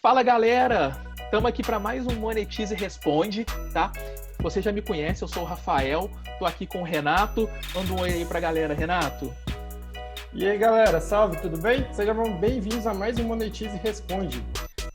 Fala galera, estamos aqui para mais um Monetize Responde, tá? Você já me conhece, eu sou o Rafael, tô aqui com o Renato. Manda um oi aí pra galera, Renato. E aí galera, salve, tudo bem? Sejam bem-vindos a mais um Monetize Responde.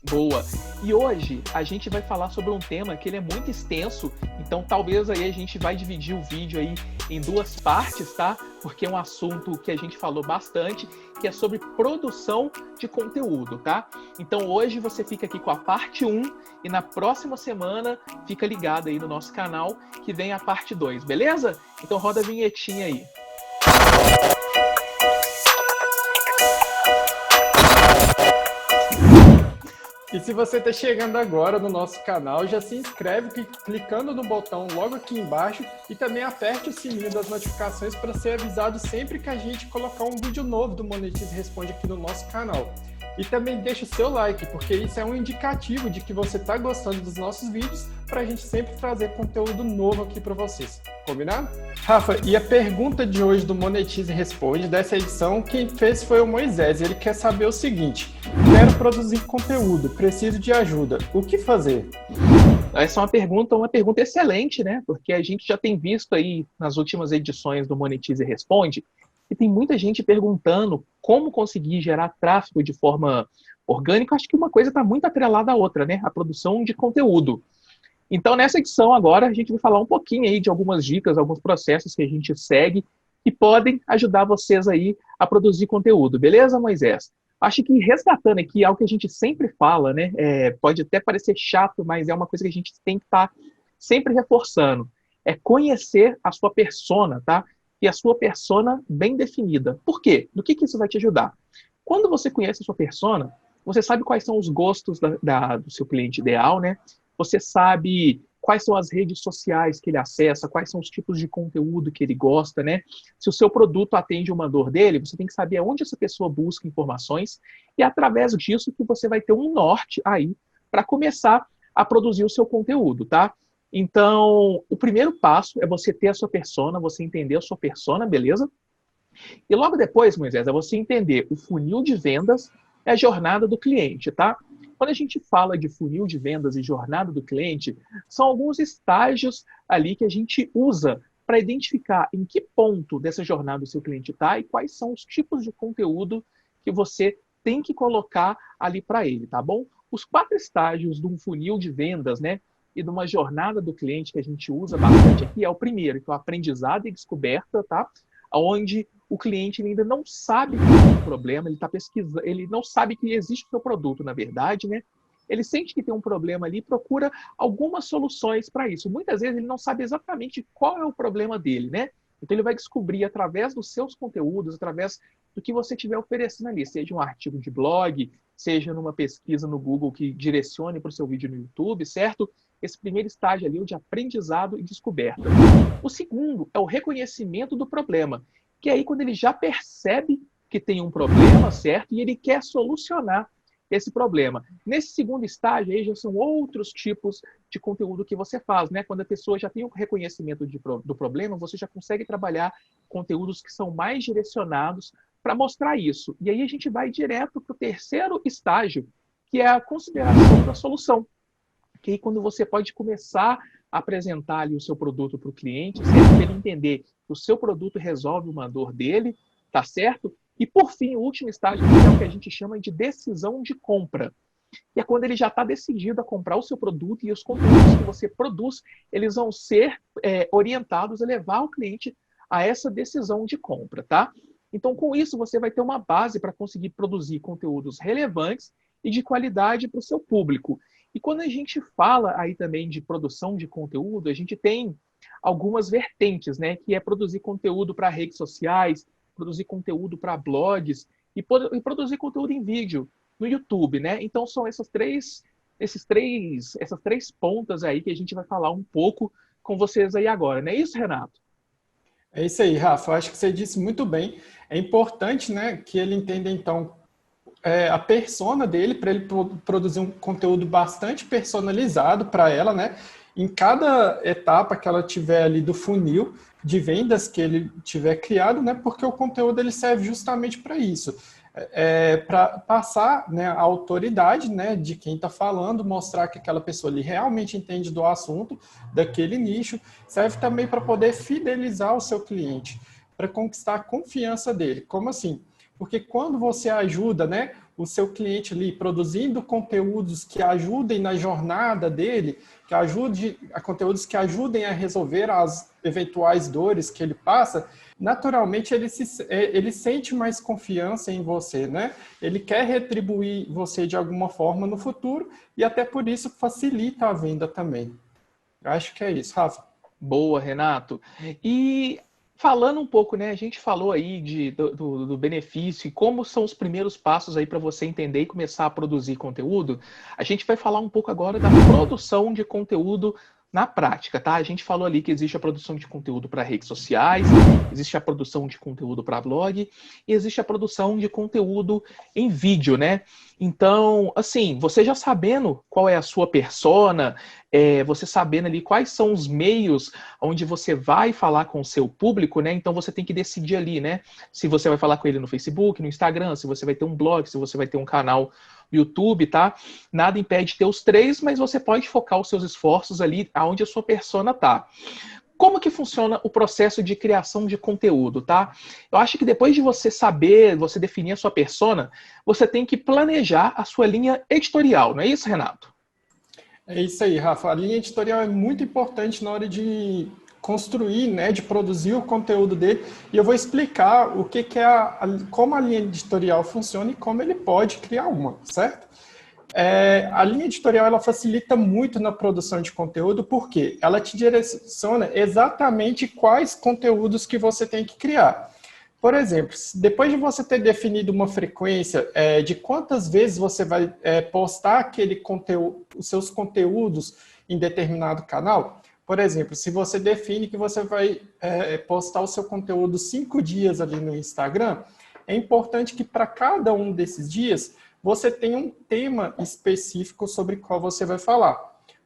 Boa! E hoje a gente vai falar sobre um tema que ele é muito extenso, então talvez aí a gente vai dividir o vídeo aí em duas partes, tá? Porque é um assunto que a gente falou bastante, que é sobre produção de conteúdo, tá? Então hoje você fica aqui com a parte 1 e na próxima semana fica ligado aí no nosso canal que vem a parte 2, beleza? Então roda a vinhetinha aí. E se você está chegando agora no nosso canal, já se inscreve clicando no botão logo aqui embaixo e também aperte o sininho das notificações para ser avisado sempre que a gente colocar um vídeo novo do Monetize Responde aqui no nosso canal. E também deixa o seu like, porque isso é um indicativo de que você está gostando dos nossos vídeos para a gente sempre trazer conteúdo novo aqui para vocês. Combinado? Rafa, e a pergunta de hoje do Monetize Responde, dessa edição, quem fez foi o Moisés. Ele quer saber o seguinte: quero produzir conteúdo, preciso de ajuda. O que fazer? Essa é uma pergunta excelente, né? Porque a gente já tem visto aí nas últimas edições do Monetize Responde e tem muita gente perguntando como conseguir gerar tráfego de forma orgânica. Acho que uma coisa está muito atrelada à outra, né? A produção de conteúdo. Então, nessa edição agora, a gente vai falar um pouquinho aí de algumas dicas, alguns processos que a gente segue que podem ajudar vocês aí a produzir conteúdo. Beleza, Moisés? Acho que resgatando aqui algo que a gente sempre fala, né? Pode até parecer chato, mas é uma coisa que a gente tem que estar sempre reforçando. É conhecer a sua persona, tá? E a sua persona bem definida. Por quê? Do que isso vai te ajudar? Quando você conhece a sua persona, você sabe quais são os gostos do seu cliente ideal, né? Você sabe quais são as redes sociais que ele acessa, quais são os tipos de conteúdo que ele gosta, né? Se o seu produto atende uma dor dele, você tem que saber onde essa pessoa busca informações e é através disso que você vai ter um norte aí para começar a produzir o seu conteúdo, tá? Então, o primeiro passo é você ter a sua persona, você entender a sua persona, beleza? E logo depois, Moisés, é você entender o funil de vendas e a jornada do cliente, tá? Quando a gente fala de funil de vendas e jornada do cliente, são alguns estágios ali que a gente usa para identificar em que ponto dessa jornada o seu cliente está e quais são os tipos de conteúdo que você tem que colocar ali para ele, tá bom? Os 4 estágios de um funil de vendas, né, e de uma jornada do cliente que a gente usa bastante aqui é o primeiro, que é o aprendizado e descoberta, tá? Onde o cliente ainda não sabe que tem um problema, ele está pesquisando, ele não sabe que existe o seu produto, na verdade, né? Ele sente que tem um problema ali e procura algumas soluções para isso. Muitas vezes ele não sabe exatamente qual é o problema dele, né? Então ele vai descobrir através dos seus conteúdos, através do que você estiver oferecendo ali, seja um artigo de blog, seja numa pesquisa no Google que direcione para o seu vídeo no YouTube, certo? Esse primeiro estágio ali é o de aprendizado e descoberta. O segundo é o reconhecimento do problema, que é aí quando ele já percebe que tem um problema, certo? E ele quer solucionar esse problema. Nesse segundo estágio, aí já são outros tipos de conteúdo que você faz, né? Quando a pessoa já tem o reconhecimento do problema, você já consegue trabalhar conteúdos que são mais direcionados para mostrar isso. E aí a gente vai direto para o terceiro estágio, que é a consideração da solução. Que aí quando você pode começar a apresentar ali o seu produto para o cliente, certo? Para ele entender que o seu produto resolve uma dor dele, tá certo? E por fim, o último estágio é o que a gente chama de decisão de compra. Que é quando ele já está decidido a comprar o seu produto e os conteúdos que você produz, eles vão ser orientados a levar o cliente a essa decisão de compra, tá? Então, com isso, você vai ter uma base para conseguir produzir conteúdos relevantes e de qualidade para o seu público. E quando a gente fala aí também de produção de conteúdo, a gente tem algumas vertentes, né? Que é produzir conteúdo para redes sociais, produzir conteúdo para blogs e produzir conteúdo em vídeo no YouTube, né? Então são essas três pontas aí que a gente vai falar um pouco com vocês aí agora, não é isso, Renato? É isso aí, Rafa. Eu acho que você disse muito bem. É importante, né, que ele entenda, então, a persona dele, para ele produzir um conteúdo bastante personalizado para ela, né? Em cada etapa que ela tiver ali do funil de vendas que ele tiver criado, né? Porque o conteúdo ele serve justamente para isso. para passar, né, a autoridade, né, de quem está falando, mostrar que aquela pessoa ali realmente entende do assunto, daquele nicho. Serve também para poder fidelizar o seu cliente, para conquistar a confiança dele. Como assim? Porque quando você ajuda, né, o seu cliente ali produzindo conteúdos que ajudem na jornada dele, conteúdos que ajudem a resolver as eventuais dores que ele passa, naturalmente ele sente mais confiança em você, né? Ele quer retribuir você de alguma forma no futuro e até por isso facilita a venda também. Eu acho que é isso, Rafa. Boa, Renato. E falando um pouco, né? A gente falou aí do benefício e como são os primeiros passos aí para você entender e começar a produzir conteúdo. A gente vai falar um pouco agora da produção de conteúdo na prática, tá? A gente falou ali que existe a produção de conteúdo para redes sociais, existe a produção de conteúdo para blog e existe a produção de conteúdo em vídeo, né? Então, assim, você já sabendo qual é a sua persona, você sabendo ali quais são os meios onde você vai falar com o seu público, né? Então você tem que decidir ali, né? Se você vai falar com ele no Facebook, no Instagram, se você vai ter um blog, se você vai ter um canal no YouTube, tá? Nada impede de ter os três, mas você pode focar os seus esforços ali aonde a sua persona tá. Como que funciona o processo de criação de conteúdo, tá? Eu acho que depois de você saber, você definir a sua persona, você tem que planejar a sua linha editorial, não é isso, Renato? É isso aí, Rafa. A linha editorial é muito importante na hora de construir, né, de produzir o conteúdo dele. E eu vou explicar o que é como a linha editorial funciona e como ele pode criar uma, certo? A linha editorial ela facilita muito na produção de conteúdo, porque ela te direciona exatamente quais conteúdos que você tem que criar. Por exemplo, depois de você ter definido uma frequência de quantas vezes você vai postar aquele conteúdo, os seus conteúdos em determinado canal, por exemplo, se você define que você vai postar o seu conteúdo 5 dias ali no Instagram, é importante que para cada um desses dias você tenha um tema específico sobre qual você vai falar.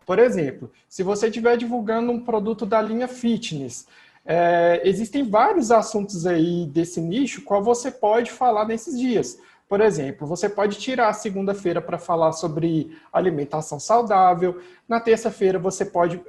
Por exemplo, se você estiver divulgando um produto da linha fitness, existem vários assuntos aí desse nicho qual você pode falar nesses dias. Por exemplo, você pode tirar a segunda-feira para falar sobre alimentação saudável, na terça-feira você pode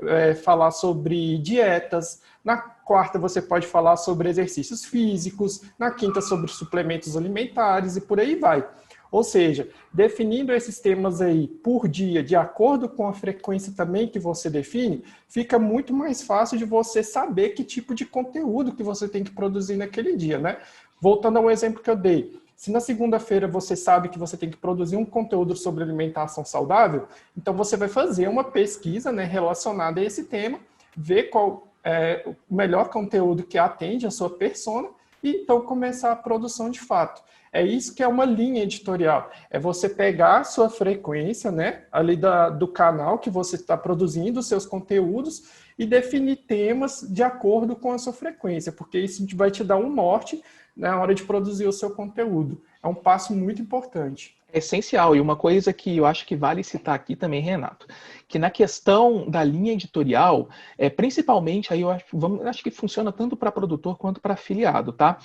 falar sobre dietas, na quarta você pode falar sobre exercícios físicos, na quinta sobre suplementos alimentares e por aí vai. Ou seja, definindo esses temas aí por dia, de acordo com a frequência também que você define, fica muito mais fácil de você saber que tipo de conteúdo que você tem que produzir naquele dia, né? Voltando ao exemplo que eu dei, se na segunda-feira você sabe que você tem que produzir um conteúdo sobre alimentação saudável, então você vai fazer uma pesquisa, né, relacionada a esse tema, ver qual é o melhor conteúdo que atende a sua persona e então começar a produção de fato. É isso que é uma linha editorial. É você pegar a sua frequência, né, ali do canal que você está produzindo os seus conteúdos e definir temas de acordo com a sua frequência, porque isso vai te dar um norte na hora de produzir o seu conteúdo. É um passo muito importante. É essencial. E uma coisa que eu acho que vale citar aqui também, Renato, que na questão da linha editorial, principalmente, aí eu acho que funciona tanto para produtor quanto para afiliado, tá?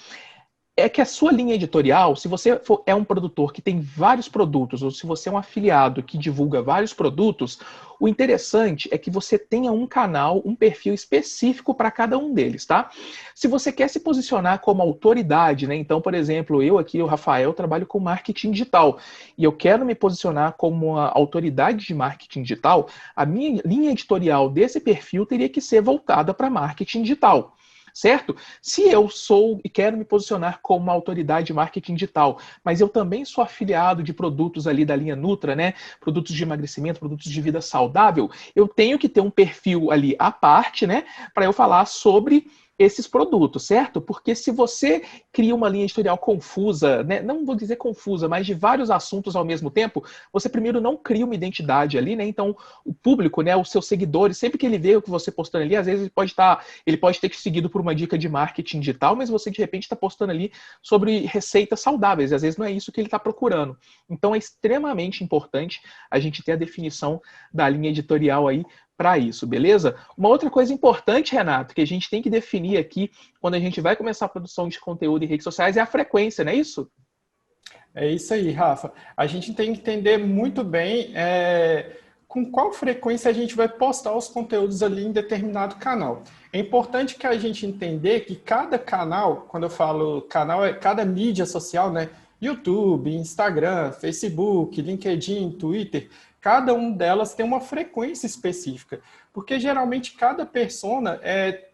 É que a sua linha editorial, se você é um produtor que tem vários produtos, ou se você é um afiliado que divulga vários produtos, o interessante é que você tenha um canal, um perfil específico para cada um deles, tá? Se você quer se posicionar como autoridade, né? Então, por exemplo, eu aqui, o Rafael, trabalho com marketing digital, e eu quero me posicionar como uma autoridade de marketing digital, a minha linha editorial desse perfil teria que ser voltada para marketing digital. Certo? Se eu sou e quero me posicionar como uma autoridade de marketing digital, mas eu também sou afiliado de produtos ali da linha Nutra, né? Produtos de emagrecimento, produtos de vida saudável, eu tenho que ter um perfil ali à parte, né? Para eu falar sobre esses produtos, certo? Porque se você cria uma linha editorial confusa, né? Não vou dizer confusa, mas de vários assuntos ao mesmo tempo, você primeiro não cria uma identidade ali, né? Então, o público, né, os seus seguidores, sempre que ele vê o que você postando ali, às vezes ele pode ter te seguido por uma dica de marketing digital, mas você de repente está postando ali sobre receitas saudáveis, e às vezes não é isso que ele está procurando. Então, é extremamente importante a gente ter a definição da linha editorial aí para isso, beleza? Uma outra coisa importante, Renato, que a gente tem que definir aqui quando a gente vai começar a produção de conteúdo em redes sociais é a frequência, não é isso? É isso aí, Rafa. A gente tem que entender muito bem com qual frequência a gente vai postar os conteúdos ali em determinado canal. É importante que a gente entender que cada canal, quando eu falo canal, é cada mídia social, né? YouTube, Instagram, Facebook, LinkedIn, Twitter, cada um delas tem uma frequência específica, porque geralmente cada persona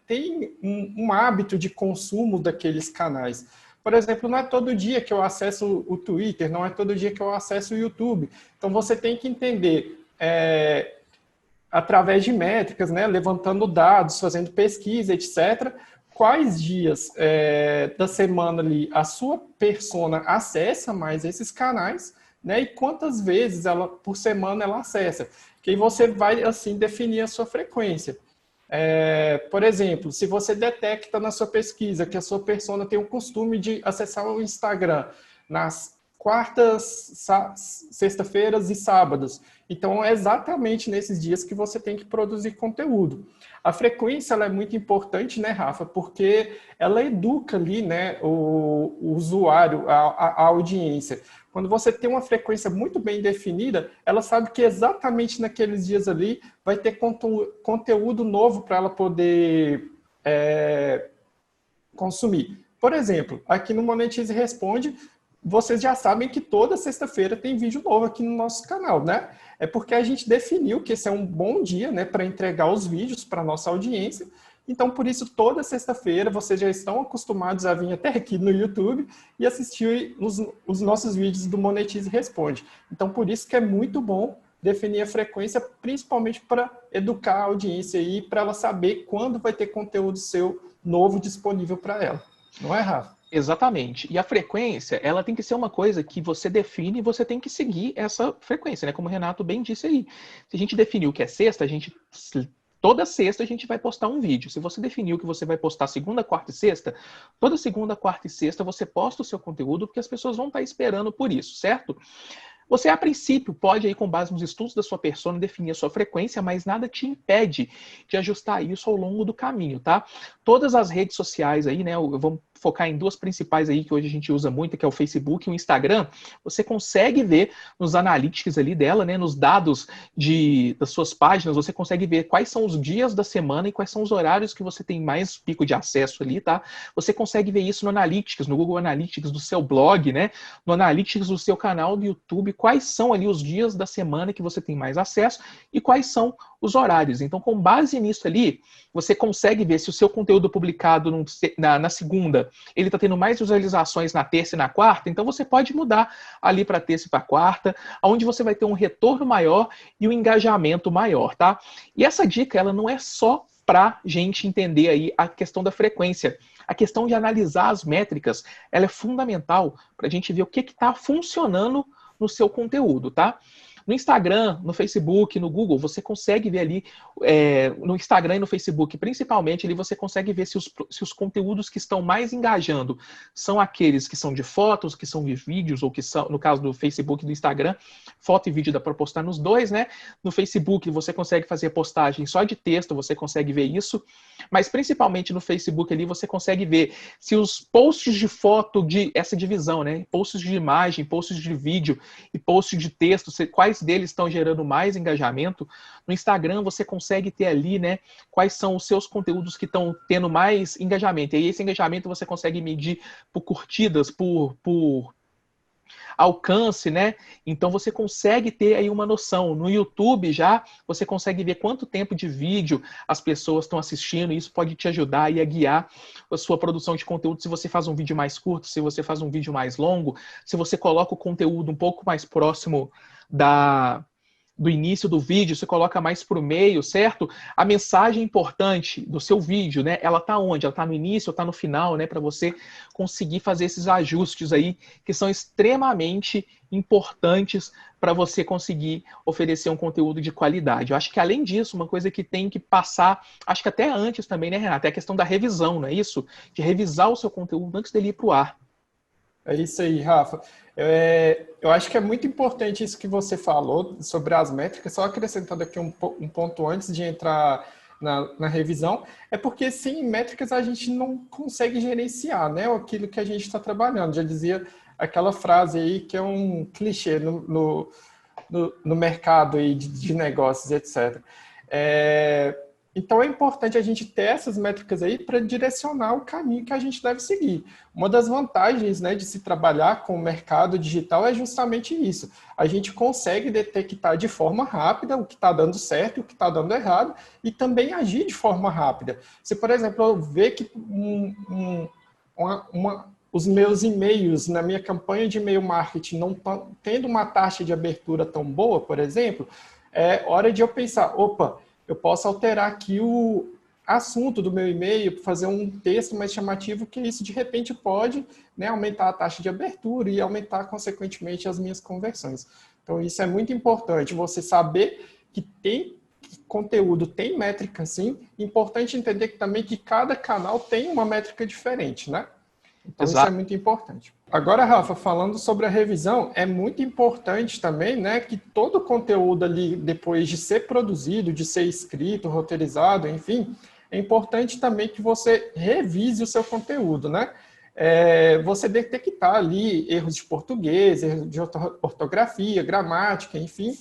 tem um hábito de consumo daqueles canais. Por exemplo, não é todo dia que eu acesso o Twitter, não é todo dia que eu acesso o YouTube. Então, você tem que entender, através de métricas, né, levantando dados, fazendo pesquisa, etc., quais dias da semana ali a sua persona acessa mais esses canais, né, e quantas vezes por semana ela acessa. Que aí você vai, assim, definir a sua frequência. Por exemplo, se você detecta na sua pesquisa que a sua persona tem o costume de acessar o Instagram nas quartas, sexta-feiras e sábados, então é exatamente nesses dias que você tem que produzir conteúdo. A frequência ela é muito importante, né, Rafa? Porque ela educa ali, né, o usuário, a audiência. Quando você tem uma frequência muito bem definida, ela sabe que exatamente naqueles dias ali vai ter conteúdo novo para ela poder consumir. Por exemplo, aqui no Monetize Responde, vocês já sabem que toda sexta-feira tem vídeo novo aqui no nosso canal, né? É porque a gente definiu que esse é um bom dia, né, para entregar os vídeos para a nossa audiência. Então, por isso, toda sexta-feira vocês já estão acostumados a vir até aqui no YouTube e assistir os nossos vídeos do Monetize Responde. Então, por isso que é muito bom definir a frequência, principalmente para educar a audiência e para ela saber quando vai ter conteúdo seu novo disponível para ela. Não é, Rafa? Exatamente. E a frequência, ela tem que ser uma coisa que você define e você tem que seguir essa frequência, né? Como o Renato bem disse aí. Se a gente definiu que é sexta, toda sexta a gente vai postar um vídeo. Se você definiu que você vai postar segunda, quarta e sexta, toda segunda, quarta e sexta você posta o seu conteúdo, porque as pessoas vão estar esperando por isso, certo? Você, a princípio, pode, aí, com base nos estudos da sua persona, definir a sua frequência, mas nada te impede de ajustar isso ao longo do caminho, tá? Todas as redes sociais aí, né, vamos focar em duas principais aí que hoje a gente usa muito, que é o Facebook e o Instagram. Você consegue ver nos analytics ali dela, né, nos dados das suas páginas, você consegue ver quais são os dias da semana e quais são os horários que você tem mais pico de acesso ali, tá? Você consegue ver isso no Analytics, no Google Analytics do seu blog, né, no Analytics do seu canal do YouTube, quais são ali os dias da semana que você tem mais acesso e quais são os horários. Então, com base nisso ali, você consegue ver se o seu conteúdo publicado na segunda, ele está tendo mais visualizações na terça e na quarta, então você pode mudar ali para terça e para quarta, onde você vai ter um retorno maior e um engajamento maior, tá? E essa dica, ela não é só para gente entender aí a questão da frequência. A questão de analisar as métricas, ela é fundamental para a gente ver o que está funcionando no seu conteúdo, tá? No Instagram, no Facebook, no Google, você consegue ver ali, no Instagram e no Facebook, principalmente, ali você consegue ver se os conteúdos que estão mais engajando são aqueles que são de fotos, que são de vídeos, ou que são, no caso do Facebook e do Instagram, foto e vídeo dá para postar nos dois, né? No Facebook você consegue fazer postagem só de texto, você consegue ver isso, mas principalmente no Facebook ali você consegue ver se os posts de foto, essa divisão, né? Posts de imagem, posts de vídeo e posts de texto, quais deles estão gerando mais engajamento. No Instagram você consegue ter ali, né, quais são os seus conteúdos que estão tendo mais engajamento. E aí esse engajamento você consegue medir por curtidas, por alcance, né? Então você consegue ter aí uma noção. No YouTube já você consegue ver quanto tempo de vídeo as pessoas estão assistindo, e isso pode te ajudar aí a guiar a sua produção de conteúdo, se você faz um vídeo mais curto, se você faz um vídeo mais longo, se você coloca o conteúdo um pouco mais próximo do início do vídeo, você coloca mais para o meio, certo? A mensagem importante do seu vídeo, né? Ela está onde? Ela está no início ou está no final, né? Para você conseguir fazer esses ajustes aí, que são extremamente importantes para você conseguir oferecer um conteúdo de qualidade. Eu acho que, além disso, uma coisa que tem que passar, acho que até antes também, né, Renato? É a questão da revisão, não é isso? De revisar o seu conteúdo antes dele ir para o ar. É isso aí, Rafa. Eu acho que é muito importante isso que você falou sobre as métricas, só acrescentando aqui um ponto antes de entrar na revisão, é porque sem métricas a gente não consegue gerenciar, né, aquilo que a gente está trabalhando. Já dizia aquela frase aí que é um clichê no mercado aí de negócios, etc. Então, é importante a gente ter essas métricas aí para direcionar o caminho que a gente deve seguir. Uma das vantagens, né, de se trabalhar com o mercado digital é justamente isso. A gente consegue detectar de forma rápida o que está dando certo e o que está dando errado e também agir de forma rápida. Se, por exemplo, eu ver que os meus e-mails na minha campanha de e-mail marketing não estão tendo uma taxa de abertura tão boa, por exemplo, é hora de eu pensar, opa, eu posso alterar aqui o assunto do meu e-mail, fazer um texto mais chamativo, que isso de repente pode, né, aumentar a taxa de abertura e aumentar, consequentemente, as minhas conversões. Então, isso é muito importante, você saber que tem conteúdo, tem métrica sim. Importante entender também que cada canal tem uma métrica diferente, né? Então, Exato. Isso é muito importante. Agora, Rafa, falando sobre a revisão, é muito importante também, né, que todo o conteúdo ali, depois de ser produzido, de ser escrito, roteirizado, enfim, é importante também que você revise o seu conteúdo, né? Você detectar ali erros de português, erros de ortografia, gramática, enfim.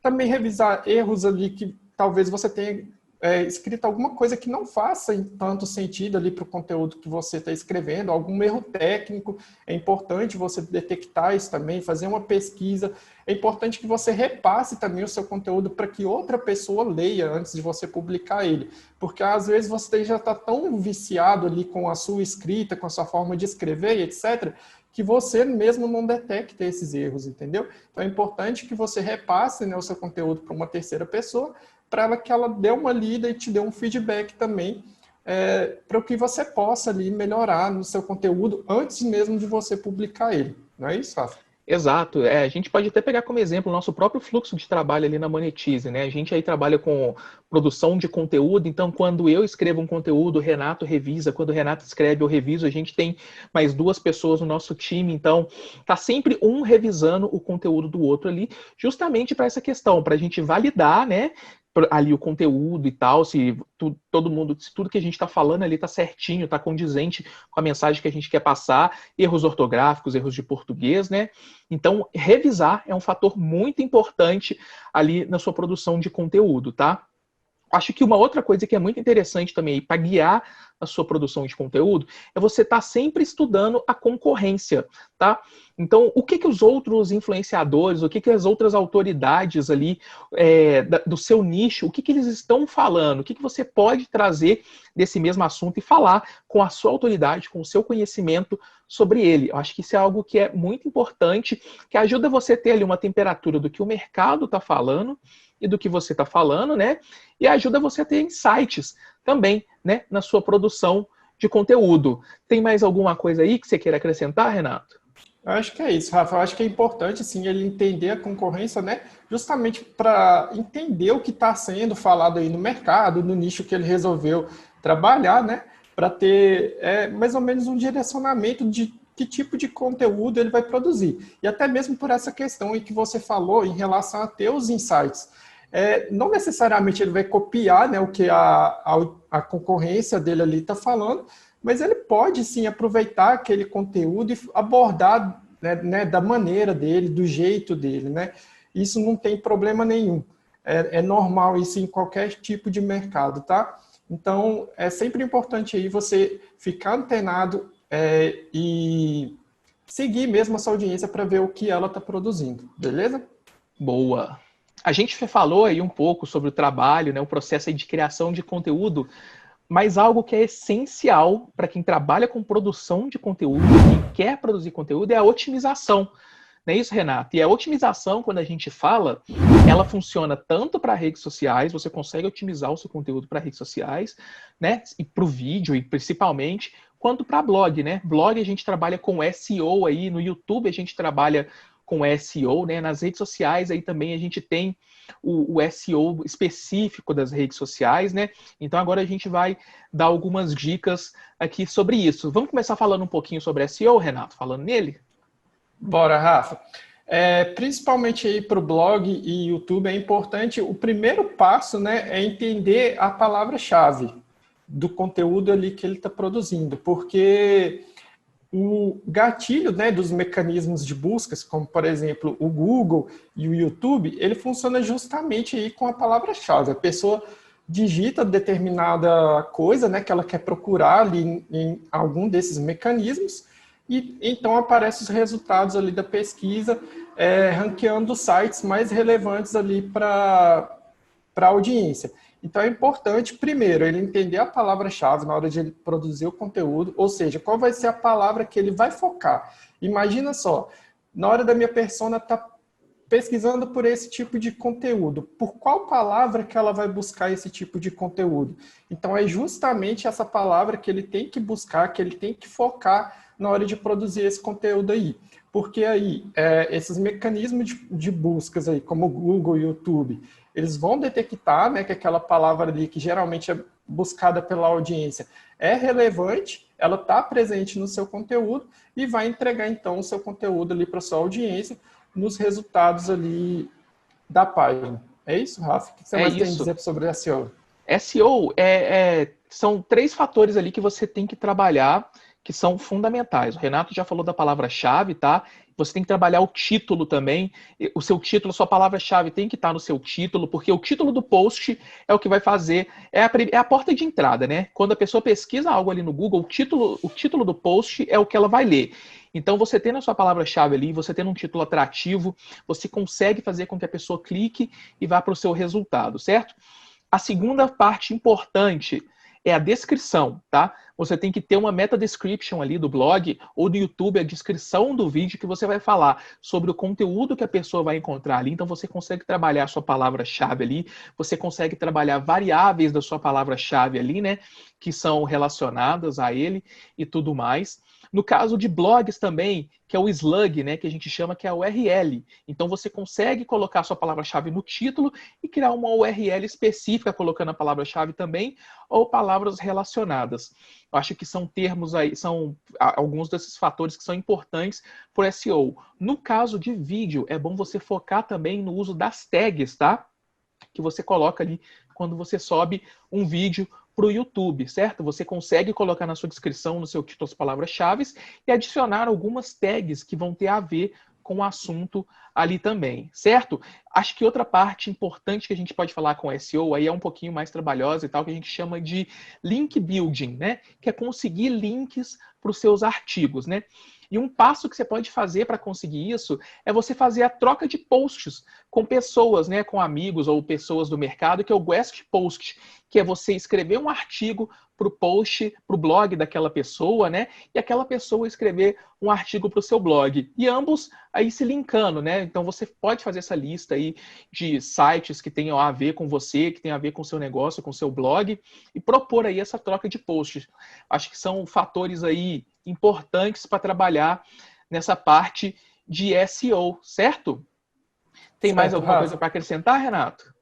Também revisar erros ali que talvez você tenha escrito alguma coisa que não faça em tanto sentido ali para o conteúdo que você está escrevendo, algum erro técnico. É importante você detectar isso também, fazer uma pesquisa. É importante que você repasse também o seu conteúdo para que outra pessoa leia antes de você publicar ele. Porque às vezes você já está tão viciado ali com a sua escrita, com a sua forma de escrever, etc., que você mesmo não detecta esses erros, entendeu? Então é importante que você repasse, né, o seu conteúdo para uma terceira pessoa, para que ela dê uma lida e te dê um feedback também, para que você possa ali melhorar no seu conteúdo antes mesmo de você publicar ele. Não é isso, Rafa? Exato. A gente pode até pegar como exemplo o nosso próprio fluxo de trabalho ali na Monetize, né? A gente aí trabalha com produção de conteúdo, então quando eu escrevo um conteúdo, o Renato revisa, quando o Renato escreve, eu reviso, a gente tem mais 2 pessoas no nosso time, então tá sempre um revisando o conteúdo do outro ali, justamente para essa questão, para a gente validar, né, ali o conteúdo e tal, se tudo que a gente está falando ali está certinho, está condizente com a mensagem que a gente quer passar, erros ortográficos, erros de português, né? Então, revisar é um fator muito importante ali na sua produção de conteúdo, tá? Acho que uma outra coisa que é muito interessante também para guiar a sua produção de conteúdo é você estar sempre estudando a concorrência, tá? Então, o que os outros influenciadores, o que as outras autoridades ali do seu nicho, o que eles estão falando, o que você pode trazer desse mesmo assunto e falar com a sua autoridade, com o seu conhecimento sobre ele. Eu acho que isso é algo que é muito importante, que ajuda você a ter ali uma temperatura do que o mercado está falando e do que você está falando, né? E ajuda você a ter insights também, né, na sua produção de conteúdo. Tem mais alguma coisa aí que você queira acrescentar, Renato? Eu acho que é isso, Rafa. Eu acho que é importante, sim, ele entender a concorrência, né? Justamente para entender o que está sendo falado aí no mercado, no nicho que ele resolveu trabalhar, né? Para ter mais ou menos um direcionamento de que tipo de conteúdo ele vai produzir. E até mesmo por essa questão aí que você falou em relação a ter os insights. Não necessariamente ele vai copiar, né, o que a concorrência dele ali está falando, mas ele pode sim aproveitar aquele conteúdo e abordar, né, da maneira dele, do jeito dele, né? Isso não tem problema nenhum. É normal isso em qualquer tipo de mercado, tá? Então, é sempre importante aí você ficar antenado e seguir mesmo a sua audiência para ver o que ela está produzindo, beleza? Boa! A gente falou aí um pouco sobre o trabalho, né, o processo aí de criação de conteúdo, mas algo que é essencial para quem trabalha com produção de conteúdo, quem quer produzir conteúdo, é a otimização. Não é isso, Renato? E a otimização, quando a gente fala, ela funciona tanto para redes sociais, você consegue otimizar o seu conteúdo para redes sociais, né, e para o vídeo, e principalmente, quanto para blog, né? Blog a gente trabalha com SEO aí, no YouTube a gente trabalha com SEO, né? Nas redes sociais aí também a gente tem o SEO específico das redes sociais, né? Então agora a gente vai dar algumas dicas aqui sobre isso. Vamos começar falando um pouquinho sobre SEO, Renato, falando nele? Bora, Rafa. Principalmente aí para o blog e YouTube é importante, o primeiro passo, né, é entender a palavra-chave do conteúdo ali que ele está produzindo, porque o gatilho, né, dos mecanismos de buscas, como, por exemplo, o Google e o YouTube, ele funciona justamente aí com a palavra-chave. A pessoa digita determinada coisa, né, que ela quer procurar ali em algum desses mecanismos, e então aparecem os resultados ali da pesquisa, ranqueando os sites mais relevantes ali para a audiência. Então é importante, primeiro, ele entender a palavra-chave na hora de ele produzir o conteúdo, ou seja, qual vai ser a palavra que ele vai focar. Imagina só, na hora da minha persona estar pesquisando por esse tipo de conteúdo, por qual palavra que ela vai buscar esse tipo de conteúdo? Então é justamente essa palavra que ele tem que buscar, que ele tem que focar na hora de produzir esse conteúdo aí. Porque aí, esses mecanismos de buscas aí, como o Google e o YouTube, eles vão detectar, né, que aquela palavra ali, que geralmente é buscada pela audiência, é relevante, ela está presente no seu conteúdo e vai entregar, então, o seu conteúdo ali para a sua audiência nos resultados ali da página. É isso, Rafa? O que você mais tem a dizer sobre SEO? SEO são 3 fatores ali que você tem que trabalhar, que são fundamentais. O Renato já falou da palavra-chave, tá? Você tem que trabalhar o título também. O seu título, a sua palavra-chave tem que estar no seu título, porque o título do post é o que vai fazer, é a porta de entrada, né? Quando a pessoa pesquisa algo ali no Google, o título do post é o que ela vai ler. Então, você tendo a sua palavra-chave ali, você tendo um título atrativo, você consegue fazer com que a pessoa clique e vá para o seu resultado, certo? A segunda parte importante é a descrição, tá? Você tem que ter uma meta description ali do blog ou do YouTube, a descrição do vídeo que você vai falar sobre o conteúdo que a pessoa vai encontrar ali. Então você consegue trabalhar a sua palavra-chave ali, você consegue trabalhar variáveis da sua palavra-chave ali, né? Que são relacionadas a ele e tudo mais. No caso de blogs também, que é o slug, né, que a gente chama que é a URL. Então você consegue colocar a sua palavra-chave no título e criar uma URL específica colocando a palavra-chave também, ou palavras relacionadas. Eu acho que são termos aí, são alguns desses fatores que são importantes para o SEO. No caso de vídeo, é bom você focar também no uso das tags, tá? Que você coloca ali quando você sobe um vídeo para o YouTube, certo? Você consegue colocar na sua descrição, no seu título, as palavras-chave e adicionar algumas tags que vão ter a ver com o assunto ali também, certo? Acho que outra parte importante que a gente pode falar com SEO aí é um pouquinho mais trabalhosa e tal, que a gente chama de link building, né? Que é conseguir links para os seus artigos, né? E um passo que você pode fazer para conseguir isso é você fazer a troca de posts com pessoas, né, com amigos ou pessoas do mercado, que é o guest post, que é você escrever um artigo para o post, para o blog daquela pessoa, né, e aquela pessoa escrever um artigo para o seu blog. E ambos aí se linkando, né? Então você pode fazer essa lista aí de sites que tenham a ver com você, que tenham a ver com o seu negócio, com o seu blog, e propor aí essa troca de posts. Acho que são fatores aí importantes para trabalhar nessa parte de SEO, certo? Tem Certo, mais alguma Rafa. coisa para acrescentar, Renato?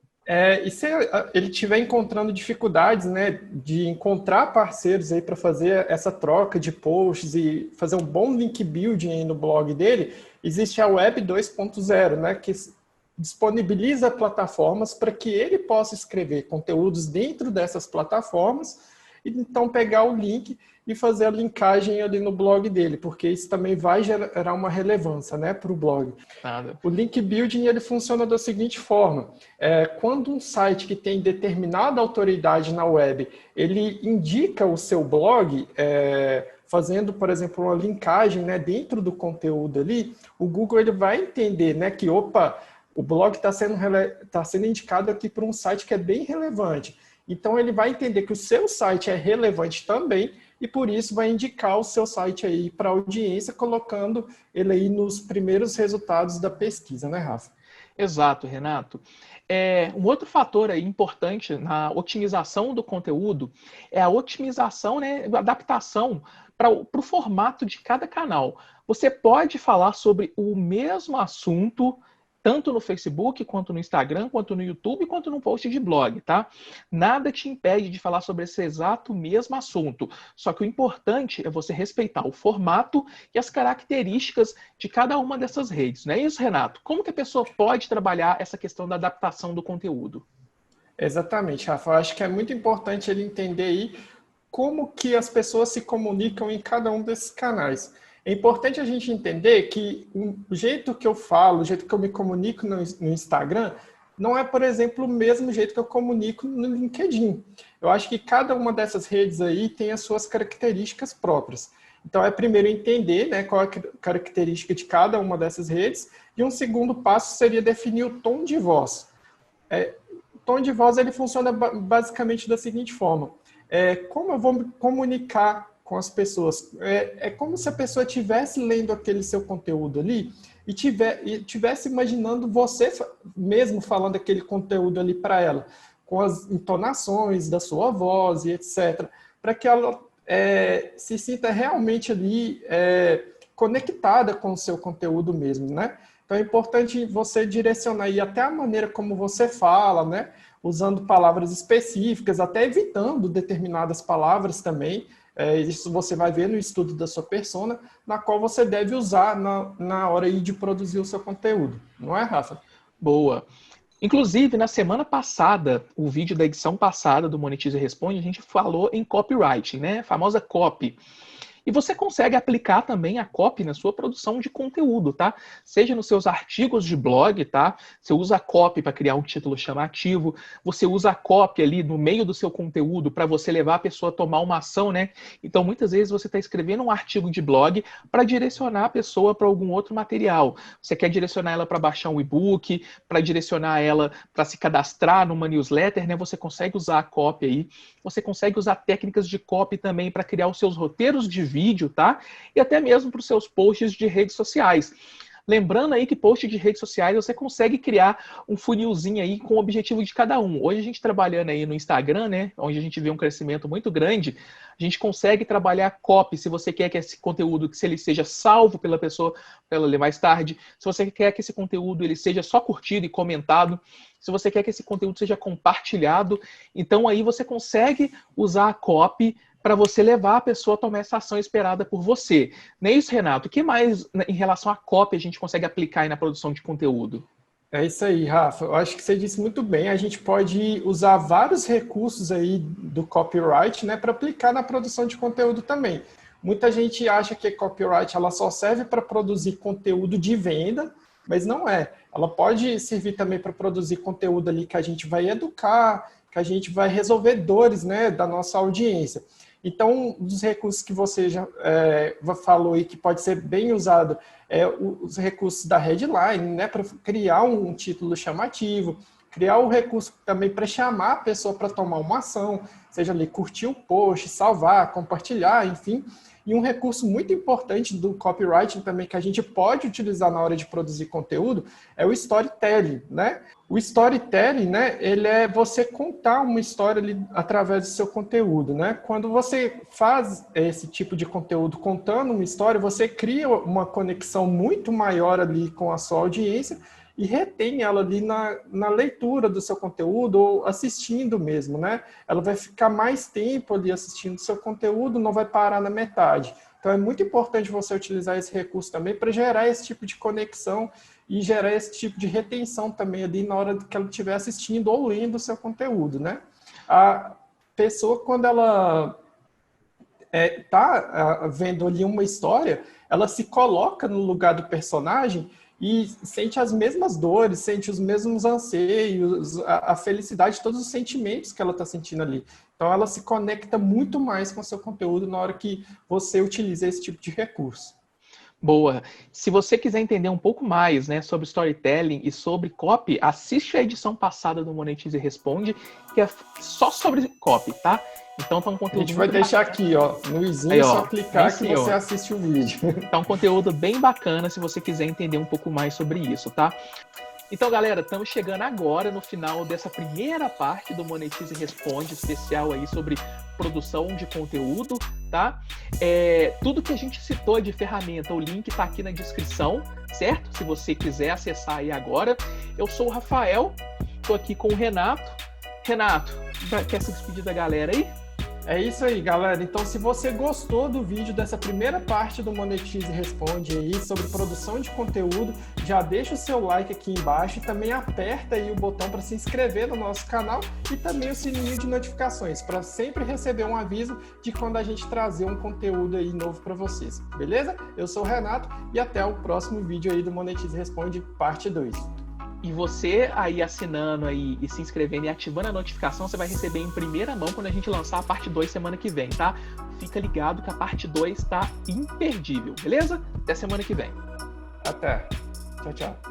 E se ele estiver encontrando dificuldades, né, de encontrar parceiros aí para fazer essa troca de posts e fazer um bom link building aí no blog dele, existe a Web 2.0, né, que disponibiliza plataformas para que ele possa escrever conteúdos dentro dessas plataformas e então pegar o link e fazer a linkagem ali no blog dele, porque isso também vai gerar uma relevância, né, para o blog. Nada. O link building ele funciona da seguinte forma: quando um site que tem determinada autoridade na web, ele indica o seu blog, fazendo, por exemplo, uma linkagem, né, dentro do conteúdo ali, o Google ele vai entender, né, que opa, o blog está sendo indicado aqui para um site que é bem relevante. Então ele vai entender que o seu site é relevante também e por isso vai indicar o seu site aí para a audiência, colocando ele aí nos primeiros resultados da pesquisa, né, Rafa? Exato, Renato. Um outro fator aí importante na otimização do conteúdo é a otimização, né, a adaptação para o formato de cada canal. Você pode falar sobre o mesmo assunto tanto no Facebook, quanto no Instagram, quanto no YouTube, quanto num post de blog, tá? Nada te impede de falar sobre esse exato mesmo assunto. Só que o importante é você respeitar o formato e as características de cada uma dessas redes. Não é isso, Renato? Como que a pessoa pode trabalhar essa questão da adaptação do conteúdo? Exatamente, Rafa. Eu acho que é muito importante ele entender aí como que as pessoas se comunicam em cada um desses canais. É importante a gente entender que o jeito que eu falo, o jeito que eu me comunico no Instagram, não é, por exemplo, o mesmo jeito que eu comunico no LinkedIn. Eu acho que cada uma dessas redes aí tem as suas características próprias. Então, é primeiro entender, né, qual é a característica de cada uma dessas redes, e um segundo passo seria definir o tom de voz. O tom de voz ele funciona basicamente da seguinte forma. Como eu vou me comunicar com as pessoas? É como se a pessoa estivesse lendo aquele seu conteúdo ali e tivesse imaginando você mesmo falando aquele conteúdo ali para ela, com as entonações da sua voz e etc., para que ela se sinta realmente ali conectada com o seu conteúdo mesmo, né? Então é importante você direcionar aí até a maneira como você fala, né? Usando palavras específicas, até evitando determinadas palavras também. Isso você vai ver no estudo da sua persona, na qual você deve usar na hora aí de produzir o seu conteúdo. Não é, Rafa? Boa. Inclusive, na semana passada, o vídeo da edição passada do Monetize e Responde, a gente falou em copywriting, né? A famosa copy. E você consegue aplicar também a copy na sua produção de conteúdo, tá? Seja nos seus artigos de blog, tá? Você usa a copy para criar um título chamativo, você usa a copy ali no meio do seu conteúdo para você levar a pessoa a tomar uma ação, né? Então, muitas vezes você está escrevendo um artigo de blog para direcionar a pessoa para algum outro material. Você quer direcionar ela para baixar um e-book, para direcionar ela para se cadastrar numa newsletter, né? Você consegue usar a copy aí. Você consegue usar técnicas de copy também para criar os seus roteiros de vídeo, tá? E até mesmo para os seus posts de redes sociais. Lembrando aí que post de redes sociais você consegue criar um funilzinho aí com o objetivo de cada um. Hoje a gente trabalhando aí no Instagram, né, onde a gente vê um crescimento muito grande, a gente consegue trabalhar copy, se você quer que esse conteúdo, que se ele seja salvo pela pessoa, para ela ler mais tarde, se você quer que esse conteúdo ele seja só curtido e comentado, se você quer que esse conteúdo seja compartilhado, então aí você consegue usar a copy para você levar a pessoa a tomar essa ação esperada por você. Não é isso, Renato? O que mais em relação à copy a gente consegue aplicar aí na produção de conteúdo? É isso aí, Rafa. Eu acho que você disse muito bem. A gente pode usar vários recursos aí do copyright, né, para aplicar na produção de conteúdo também. Muita gente acha que copyright ela só serve para produzir conteúdo de venda, mas não é. Ela pode servir também para produzir conteúdo ali que a gente vai educar, que a gente vai resolver dores, né, da nossa audiência. Então, um dos recursos que você já falou e que pode ser bem usado os recursos da headline, né, para criar um título chamativo, criar um recurso também para chamar a pessoa para tomar uma ação, seja ali curtir o post, salvar, compartilhar, enfim. E um recurso muito importante do copywriting também que a gente pode utilizar na hora de produzir conteúdo é o storytelling, né? O storytelling, né, ele é você contar uma história ali através do seu conteúdo, né? Quando você faz esse tipo de conteúdo contando uma história, você cria uma conexão muito maior ali com a sua audiência e retém ela ali na leitura do seu conteúdo ou assistindo mesmo, né? Ela vai ficar mais tempo ali assistindo o seu conteúdo, não vai parar na metade. Então é muito importante você utilizar esse recurso também para gerar esse tipo de conexão e gerar esse tipo de retenção também ali na hora que ela estiver assistindo ou lendo o seu conteúdo, né? A pessoa, quando ela está vendo ali uma história, ela se coloca no lugar do personagem e sente as mesmas dores, sente os mesmos anseios, a felicidade, todos os sentimentos que ela está sentindo ali. Então, ela se conecta muito mais com o seu conteúdo na hora que você utiliza esse tipo de recurso. Boa. Se você quiser entender um pouco mais, né, sobre storytelling e sobre copy, assiste a edição passada do Monetize e Responde, que é só sobre copy, tá? Então tá um conteúdo. A gente vai deixar aqui, ó, no izinho, aí, só clicar que você assiste o vídeo. Tá um conteúdo bem bacana se você quiser entender um pouco mais sobre isso, tá? Então, galera, estamos chegando agora no final dessa primeira parte do Monetize e Responde, especial aí sobre produção de conteúdo, tá? Tudo que a gente citou de ferramenta, o link está aqui na descrição, certo? Se você quiser acessar aí agora. Eu sou o Rafael, estou aqui com o Renato. Renato, quer se despedir da galera aí? É isso aí, galera. Então, se você gostou do vídeo dessa primeira parte do Monetize Responde aí sobre produção de conteúdo, já deixa o seu like aqui embaixo e também aperta aí o botão para se inscrever no nosso canal e também o sininho de notificações para sempre receber um aviso de quando a gente trazer um conteúdo aí novo para vocês. Beleza? Eu sou o Renato e até o próximo vídeo aí do Monetize Responde parte 2. E você aí assinando aí e se inscrevendo e ativando a notificação, você vai receber em primeira mão quando a gente lançar a parte 2 semana que vem, tá? Fica ligado que a parte 2 tá imperdível, beleza? Até semana que vem. Até. Tchau, tchau.